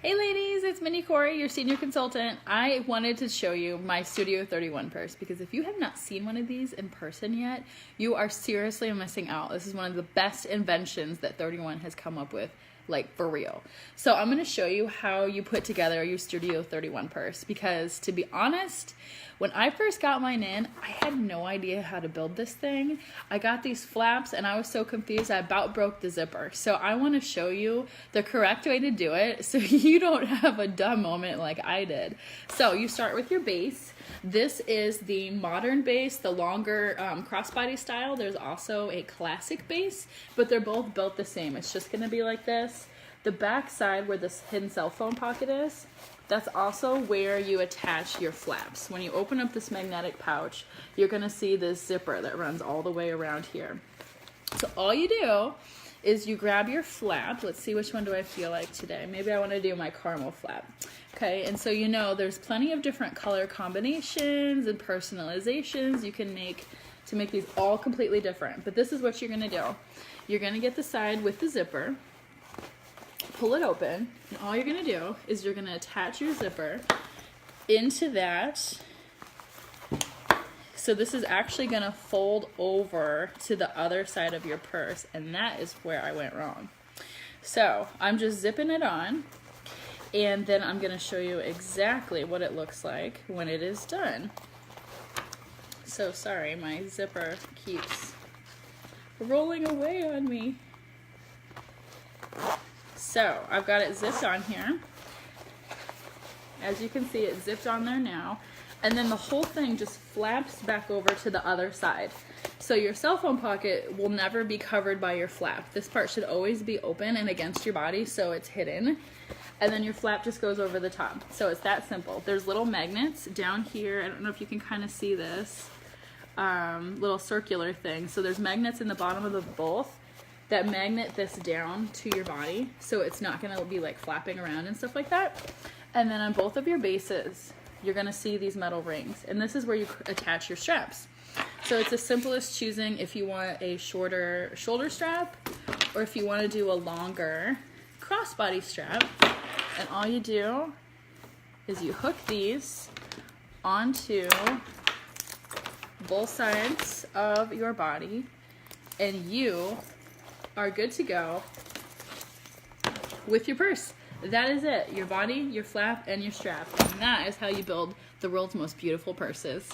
Hey ladies, it's Minnie Corey, your senior consultant. I wanted to show you my Studio 31 purse because if you have not seen one of these in person yet, you are seriously missing out. This is one of the best inventions that 31 has come up with, like for real. So I'm going to show you how you put together your Studio 31 purse because to be honest, when I first got mine in, I had no idea how to build this thing. I got these flaps and I was so confused I about broke the zipper. So I want to show you the correct way to do it so you don't have a dumb moment like I did. So you start with your base. This is the modern base, the longer crossbody style. There's also a classic base, but they're both built the same. It's just going to be like this. The back side where this hidden cell phone pocket is, that's also where you attach your flaps. When you open up this magnetic pouch, you're gonna see this zipper that runs all the way around here. So all you do is you grab your flap. Let's see, which one do I feel like today? Maybe I wanna do my caramel flap. Okay, and so you know there's plenty of different color combinations and personalizations you can make to make these all completely different. But this is what you're gonna do. You're gonna get the side with the zipper, pull it open, and all you're gonna do is you're gonna attach your zipper into that. So this is actually gonna fold over to the other side of your purse, and that is where I went wrong. So I'm just zipping it on, and then I'm gonna show you exactly what it looks like when it is done. So sorry, my zipper keeps rolling away on me. So I've got it zipped on here. As you can see, it's zipped on there now. And then the whole thing just flaps back over to the other side. So your cell phone pocket will never be covered by your flap. This part should always be open and against your body so it's hidden. And then your flap just goes over the top. So it's that simple. There's little magnets down here. I don't know if you can kind of see this little circular thing. So there's magnets in the bottom of the both that magnet this down to your body so it's not gonna be like flapping around and stuff like that. And then on both of your bases, you're gonna see these metal rings, and this is where you attach your straps. So it's as simple as choosing if you want a shorter shoulder strap or if you want to do a longer crossbody strap. And all you do is you hook these onto both sides of your body, and you are good to go with your purse. That is it. Your body, your flap, and your strap. And that is how you build the world's most beautiful purses.